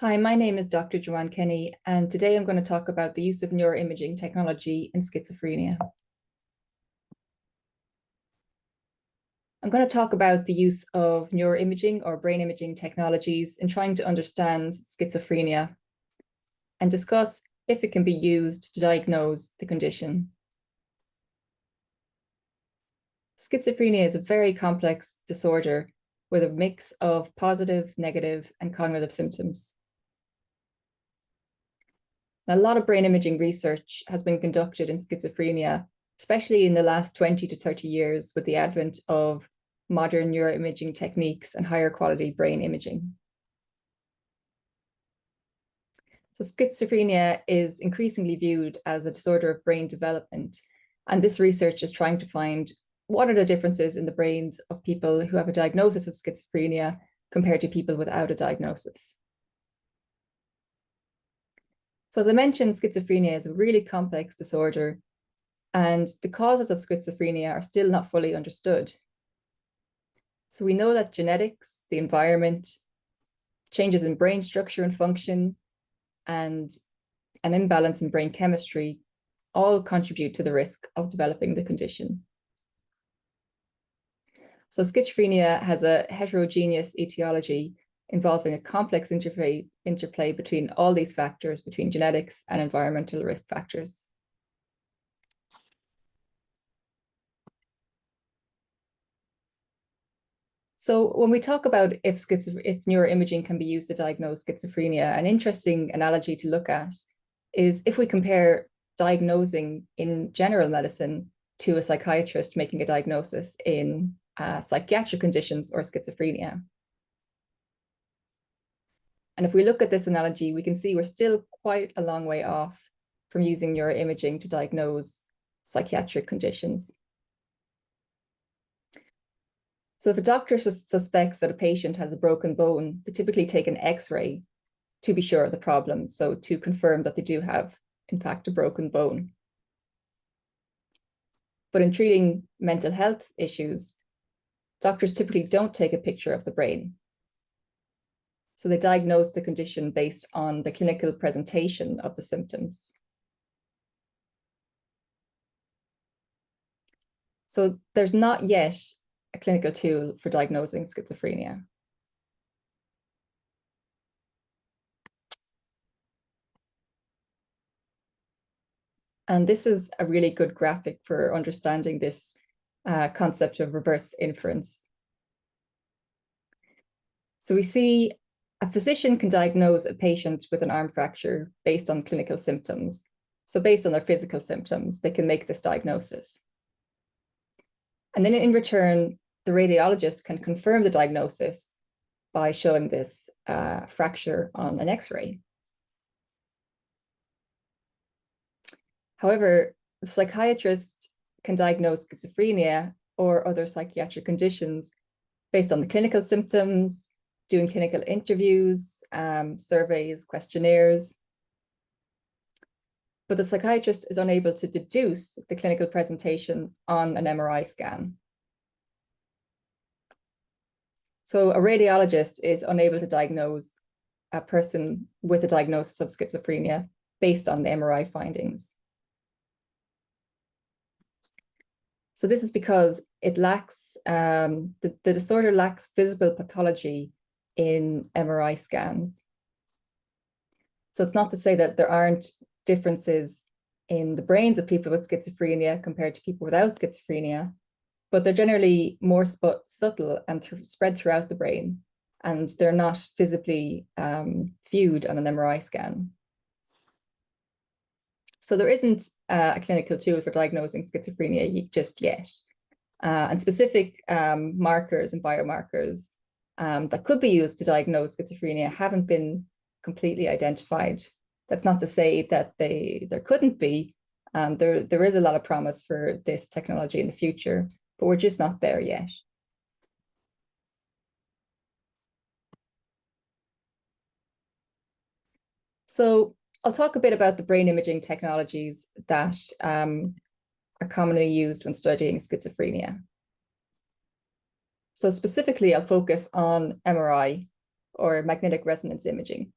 Hi, my name is Dr. Joanne Kenny, and today I'm going to talk about the use of neuroimaging technology in schizophrenia. I'm going to talk about the use of neuroimaging or brain imaging technologies in trying to understand schizophrenia and discuss if it can be used to diagnose the condition. Schizophrenia is a very complex disorder with a mix of positive, negative, and cognitive symptoms. A lot of brain imaging research has been conducted in schizophrenia, especially in the last 20 to 30 years with the advent of modern neuroimaging techniques and higher quality brain imaging. So schizophrenia is increasingly viewed as a disorder of brain development, and this research is trying to find what are the differences in the brains of people who have a diagnosis of schizophrenia compared to people without a diagnosis. So as I mentioned, schizophrenia is a really complex disorder, and the causes of schizophrenia are still not fully understood. So we know that genetics, the environment, changes in brain structure and function, and an imbalance in brain chemistry all contribute to the risk of developing the condition. So schizophrenia has a heterogeneous etiology involving a complex interplay between all these factors, between genetics and environmental risk factors. So when we talk about if neuroimaging can be used to diagnose schizophrenia, an interesting analogy to look at is if we compare diagnosing in general medicine to a psychiatrist making a diagnosis in psychiatric conditions or schizophrenia. And if we look at this analogy, we can see we're still quite a long way off from using neuroimaging to diagnose psychiatric conditions. So if a doctor suspects that a patient has a broken bone, they typically take an X-ray to be sure of the problem, so to confirm that they do have, in fact, a broken bone. But in treating mental health issues, doctors typically don't take a picture of the brain. So they diagnose the condition based on the clinical presentation of the symptoms. So there's not yet a clinical tool for diagnosing schizophrenia. And this is a really good graphic for understanding this concept of reverse inference. So we see a physician can diagnose a patient with an arm fracture based on clinical symptoms. So based on their physical symptoms, they can make this diagnosis. And then in return, the radiologist can confirm the diagnosis by showing this fracture on an X-ray. However, the psychiatrist can diagnose schizophrenia or other psychiatric conditions based on the clinical symptoms, doing clinical interviews, surveys, questionnaires. But the psychiatrist is unable to deduce the clinical presentation on an MRI scan. So a radiologist is unable to diagnose a person with a diagnosis of schizophrenia based on the MRI findings. So this is because it lacks, the disorder lacks visible pathology in MRI scans. So it's not to say that there aren't differences in the brains of people with schizophrenia compared to people without schizophrenia, but they're generally more subtle and spread throughout the brain, and they're not visibly viewed on an MRI scan. So there isn't a clinical tool for diagnosing schizophrenia just yet. And specific markers and biomarkers that could be used to diagnose schizophrenia haven't been completely identified. That's not to say that there couldn't be. There is a lot of promise for this technology in the future, but we're just not there yet. So I'll talk a bit about the brain imaging technologies that are commonly used when studying schizophrenia. So specifically, I'll focus on MRI or magnetic resonance imaging.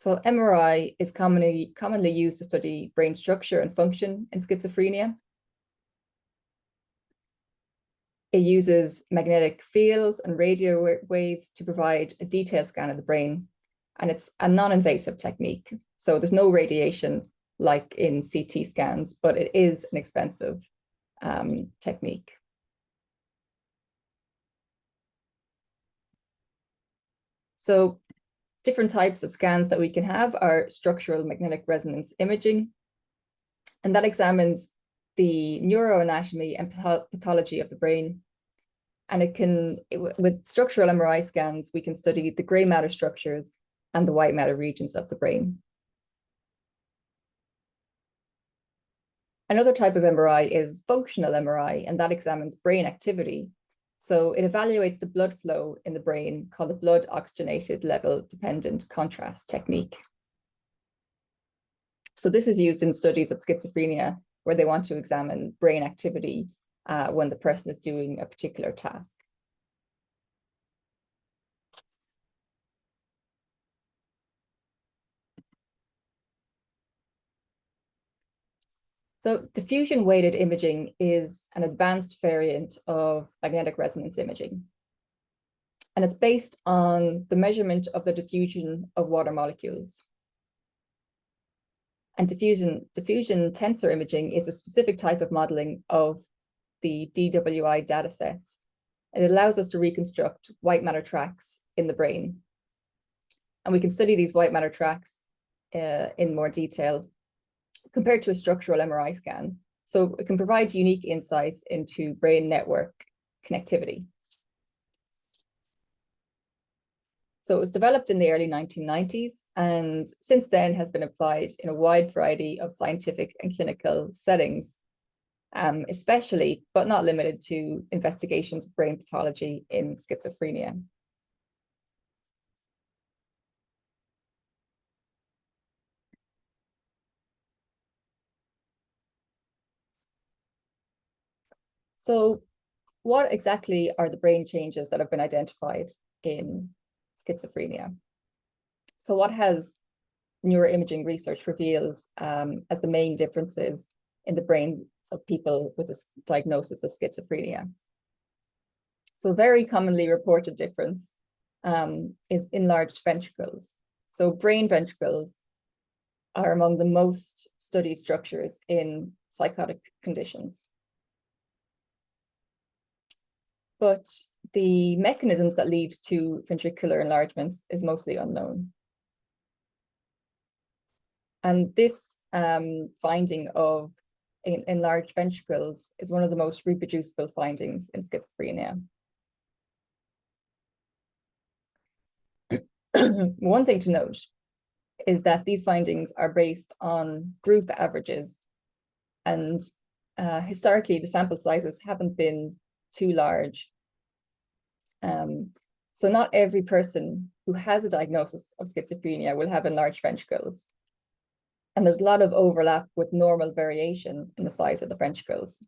So MRI is commonly used to study brain structure and function in schizophrenia. It uses magnetic fields and radio waves to provide a detailed scan of the brain, and it's a non-invasive technique. So there's no radiation like in CT scans, but it is an expensive technique. So different types of scans that we can have are structural magnetic resonance imaging, and that examines the neuroanatomy and pathology of the brain. And with structural MRI scans, we can study the gray matter structures and the white matter regions of the brain. Another type of MRI is functional MRI, and that examines brain activity. So it evaluates the blood flow in the brain, called the blood oxygenated level dependent contrast technique. So this is used in studies of schizophrenia where they want to examine brain activity when the person is doing a particular task. So diffusion weighted imaging is an advanced variant of magnetic resonance imaging. And it's based on the measurement of the diffusion of water molecules. And diffusion tensor imaging is a specific type of modeling of the DWI datasets. It allows us to reconstruct white matter tracks in the brain. And we can study these white matter tracks in more detail compared to a structural MRI scan. So it can provide unique insights into brain network connectivity. So it was developed in the early 1990s, and since then has been applied in a wide variety of scientific and clinical settings, especially, but not limited to, investigations of brain pathology in schizophrenia. So what exactly are the brain changes that have been identified in schizophrenia? So what has neuroimaging research revealed as the main differences in the brains of people with a diagnosis of schizophrenia? So a very commonly reported difference is enlarged ventricles. So brain ventricles are among the most studied structures in psychotic conditions. But the mechanisms that lead to ventricular enlargements is mostly unknown. And this finding of enlarged ventricles is one of the most reproducible findings in schizophrenia. One thing to note is that these findings are based on group averages, and historically the sample sizes haven't been too large. So not every person who has a diagnosis of schizophrenia will have enlarged ventricles. And there's a lot of overlap with normal variation in the size of the ventricles.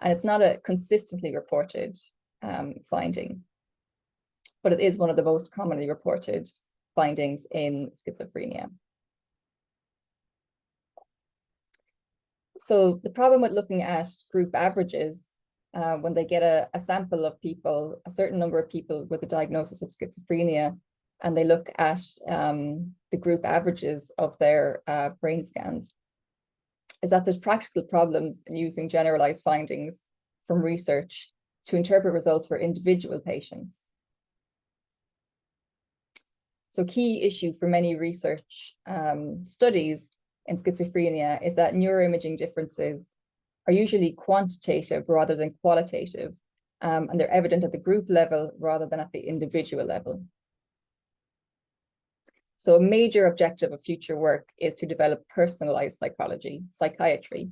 And it's not a consistently reported finding, but it is one of the most commonly reported findings in schizophrenia. So the problem with looking at group averages, when they get a sample of people, a certain number of people with a diagnosis of schizophrenia, and they look at the group averages of their brain scans, is that there's practical problems in using generalized findings from research to interpret results for individual patients. So key issue for many research studies in schizophrenia is that neuroimaging differences are usually quantitative rather than qualitative, and they're evident at the group level rather than at the individual level. So a major objective of future work is to develop personalized psychiatry,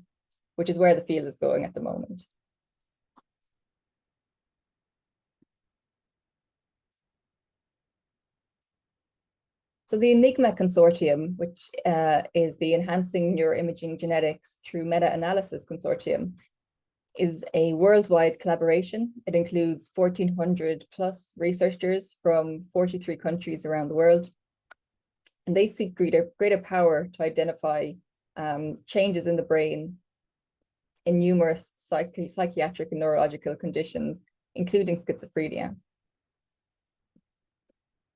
which is where the field is going at the moment. So the ENIGMA Consortium, which is the Enhancing Neuroimaging Genetics Through Meta-Analysis Consortium, is a worldwide collaboration. It includes 1,400 plus researchers from 43 countries around the world. And they seek greater power to identify changes in the brain in numerous psychiatric and neurological conditions, including schizophrenia.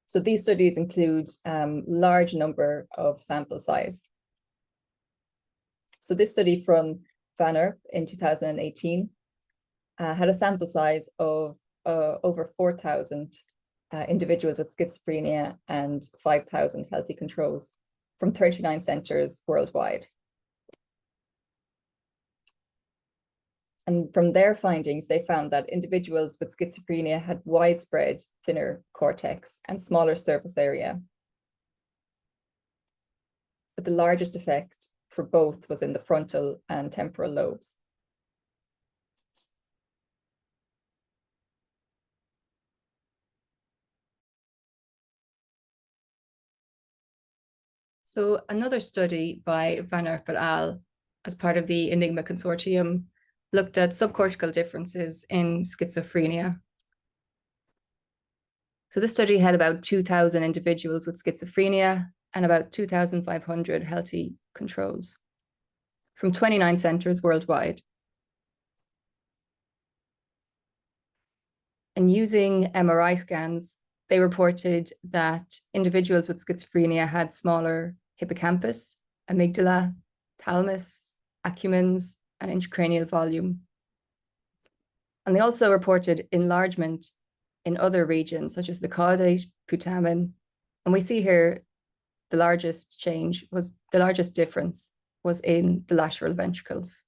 So these studies include large number of sample size. So this study from Van Erp in 2018 had a sample size of over 4,000 individuals with schizophrenia and 5,000 healthy controls from 39 centers worldwide. And from their findings, they found that individuals with schizophrenia had widespread thinner cortex and smaller surface area. But the largest effect for both was in the frontal and temporal lobes. So another study by Van Erp et al., as part of the ENIGMA consortium, looked at subcortical differences in schizophrenia. So this study had about 2,000 individuals with schizophrenia and about 2,500 healthy controls from 29 centers worldwide. And using MRI scans, they reported that individuals with schizophrenia had smaller hippocampus, amygdala, thalamus, accumbens, and intracranial volume. And they also reported enlargement in other regions, such as the caudate, putamen. And we see here the largest difference was in the lateral ventricles.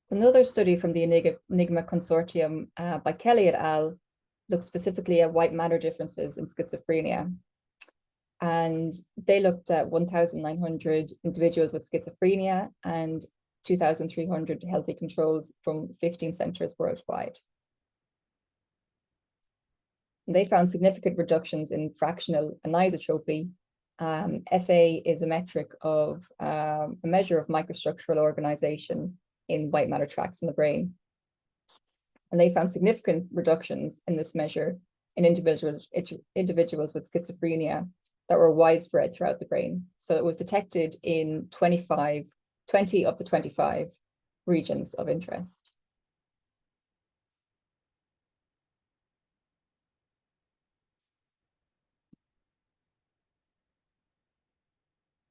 Another study from the ENIGMA consortium by Kelly et al. Looked specifically at white matter differences in schizophrenia. And they looked at 1,900 individuals with schizophrenia and 2,300 healthy controls from 15 centers worldwide. And they found significant reductions in fractional anisotropy. FA is a metric of a measure of microstructural organization in white matter tracts in the brain. And they found significant reductions in this measure in individuals with schizophrenia that were widespread throughout the brain. So it was detected in 20 of the 25 regions of interest.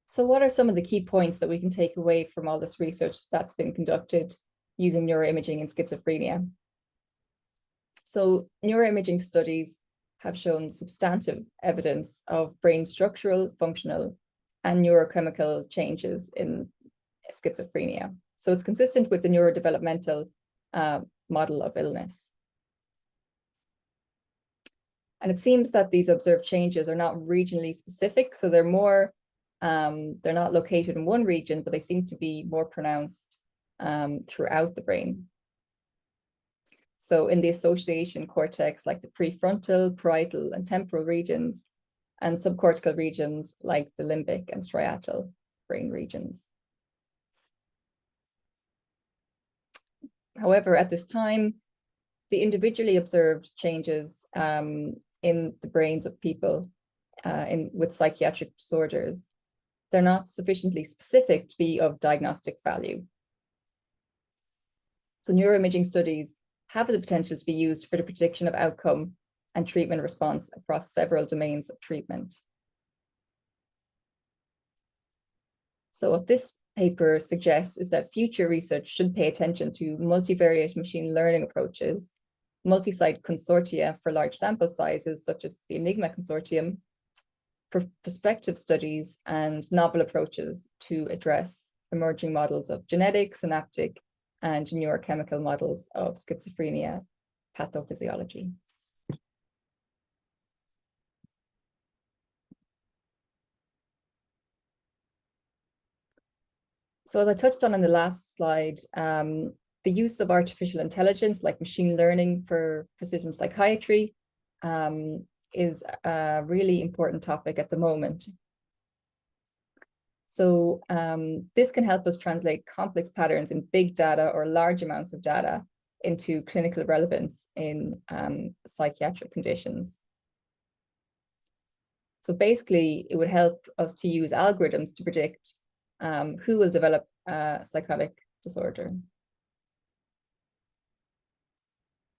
So what are some of the key points that we can take away from all this research that's been conducted using neuroimaging in schizophrenia? So neuroimaging studies have shown substantive evidence of brain structural, functional, and neurochemical changes in schizophrenia. So it's consistent with the neurodevelopmental model of illness. And it seems that these observed changes are not regionally specific, so they're not located in one region, but they seem to be more pronounced throughout the brain. So in the association cortex, like the prefrontal, parietal, and temporal regions, and subcortical regions like the limbic and striatal brain regions. However, at this time, the individually observed changes in the brains of people with psychiatric disorders, they're not sufficiently specific to be of diagnostic value. So neuroimaging studies have the potential to be used for the prediction of outcome and treatment response across several domains of treatment. So what this paper suggests is that future research should pay attention to multivariate machine learning approaches, multi-site consortia for large sample sizes, such as the ENIGMA consortium, for prospective studies, and novel approaches to address emerging models of genetic, synaptic, and neurochemical models of schizophrenia pathophysiology. So as I touched on in the last slide, the use of artificial intelligence like machine learning for precision psychiatry is a really important topic at the moment. So this can help us translate complex patterns in big data or large amounts of data into clinical relevance in psychiatric conditions. So basically, it would help us to use algorithms to predict who will develop a psychotic disorder.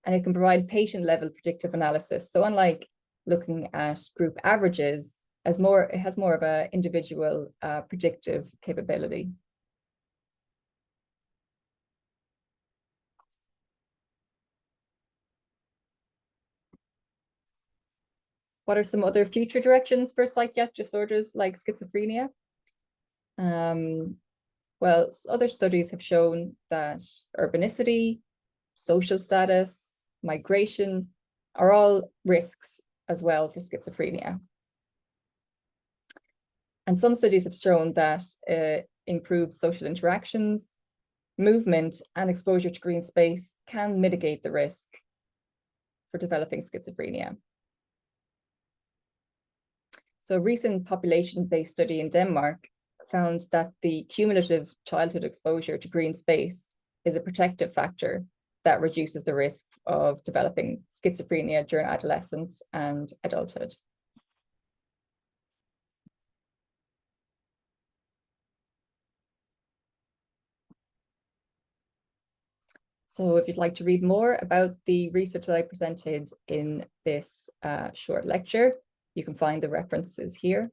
And it can provide patient-level predictive analysis. So unlike looking at group averages, it has more of an individual predictive capability. What are some other future directions for psychiatric disorders like schizophrenia? Well, other studies have shown that urbanicity, social status, migration are all risks as well for schizophrenia. And some studies have shown that improved social interactions, movement, and exposure to green space can mitigate the risk for developing schizophrenia. So a recent population-based study in Denmark found that the cumulative childhood exposure to green space is a protective factor that reduces the risk of developing schizophrenia during adolescence and adulthood. So if you'd like to read more about the research that I presented in this short lecture, you can find the references here.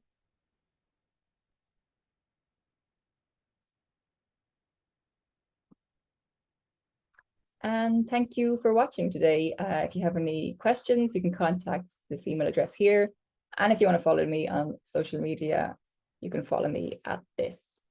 And thank you for watching today. If you have any questions, you can contact this email address here. And if you want to follow me on social media, you can follow me at this.